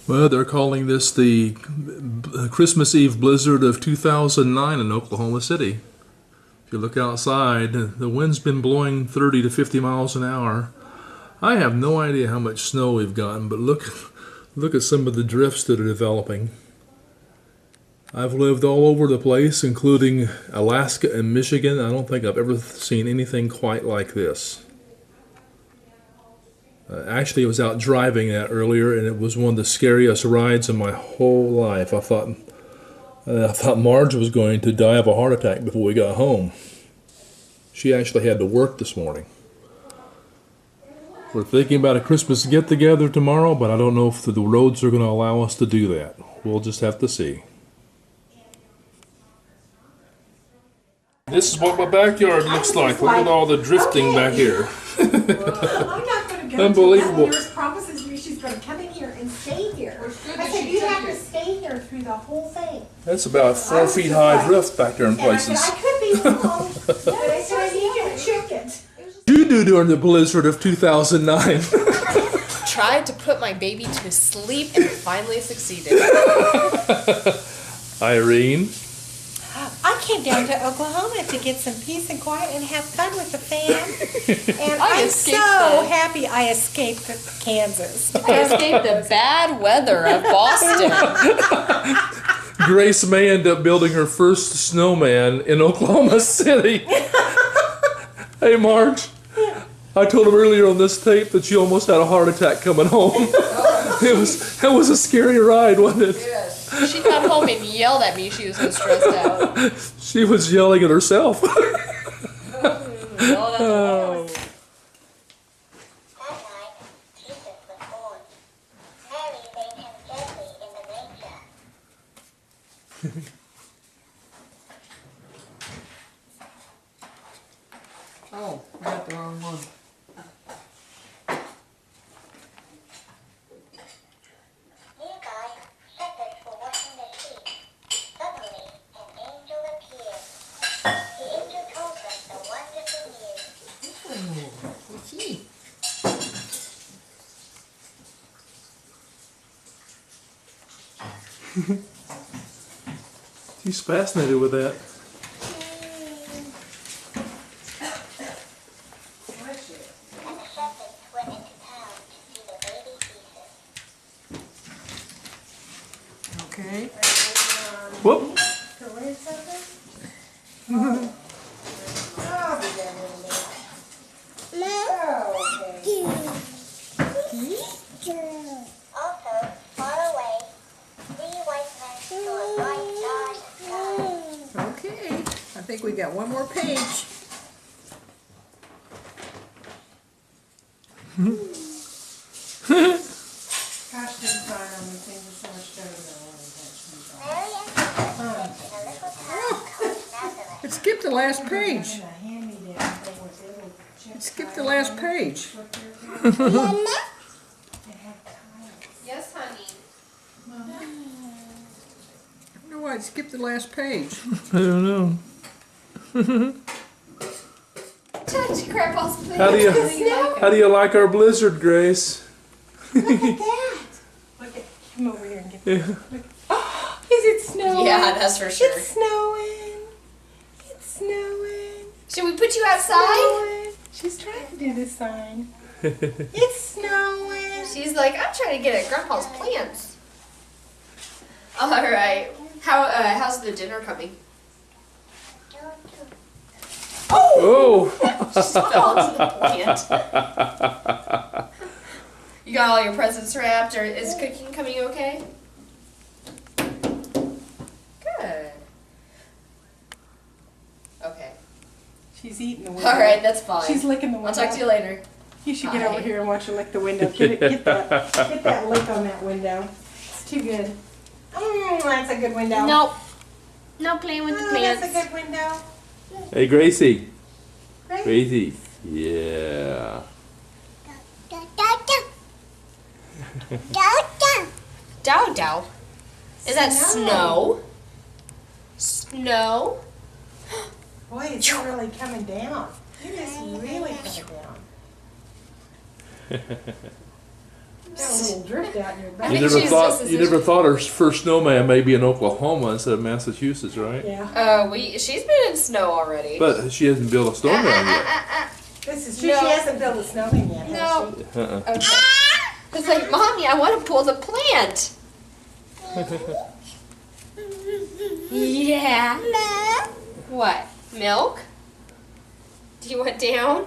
Well, they're calling this the Christmas Eve blizzard of 2009 in Oklahoma City. If you look outside, the wind's been blowing 30 to 50 miles an hour. I have no idea how much snow we've gotten, but look at some of the drifts that are developing. I've lived all over the place, including Alaska and Michigan. I don't think I've ever seen anything quite like this. Actually, I was out driving that earlier, and it was one of the scariest rides in my whole life. I thought Marge was going to die of a heart attack before we got home. She actually had to work this morning. We're thinking about a Christmas get-together tomorrow, but I don't know if the roads are going to allow us to do that. We'll just have to see. This is what my backyard looks like. Look at all the drifting back here. I'm not going to go. Unbelievable. Yours promises me she's going to come in here and stay here. I said you have to stay here through the whole thing. That's about 4 feet high drift back there in places. I could be wrong, but I said I need you to check it. What did you do during the blizzard of 2009? Tried to put my baby to sleep and finally succeeded. Irene? I came down to Oklahoma to get some peace and quiet and have fun with the fam. And I I'm escaped so happy I escaped Kansas. I escaped the bad weather of Boston. Grace may end up building her first snowman in Oklahoma City. Hey, Marge. I told him earlier on this tape that you almost had a heart attack coming home. It was a scary ride, wasn't it? Yes. She got home and yelled at me. She was so stressed out. She was yelling at herself. Oh. Oh, I got the wrong one. Nearby, shepherds were watching the sheep. Suddenly, an angel appeared. The angel told them the wonderful news. What's he? She's fascinated with that. And the shepherds went into town to see the baby Jesus. Okay. Whoop. To learn something? Also, far away, 3 white men saw a bright star in the sky. Okay. I think we got one more page. Gosh, didn't sign on these things are so much better than Mary and Joseph lived in a little town called Nazareth. It skipped the last page. a hand-me-down thing was able to check It skipped the last page. Yes, honey. I wonder why it skipped the last page. I don't know. Touch Grandpa's plate. How do you like our blizzard, Grace? Look at that. Look at, come over here and get Yeah. that. Oh, is it snowing? Yeah, that's for sure. It's snowing. It's snowing. Should we put you outside? Snowing. She's trying to do the sign. It's snowing. She's like, I'm trying to get at Grandpa's plants. All right. How's the dinner coming? Oh! Just fell into the plant. You got all your presents wrapped, or is cooking coming okay? Good. Okay. She's eating the window. All right, that's fine. She's licking the window. I'll talk to you later. You should get Bye. over here and watch her lick the window. Get that lick on that window. It's too good. That's a good window. Nope. No playing with the plants. That's a good window. Hey, Gracie. Right? Gracie. Yeah. Dow dow. Is that snow? Snow? Boy, it's really coming down. It is really coming down. Got a little drift out in your I back. think You never she's thought just as you never thought her first snowman may be in Oklahoma instead of Massachusetts, right? Yeah. She's been in snow already. But she hasn't built a snowman yet. This is true. No. She hasn't built a snowman yet, has No. she? Okay. It's like, Mommy, I want to pull the plant. Yeah. What? Milk? Do you want down?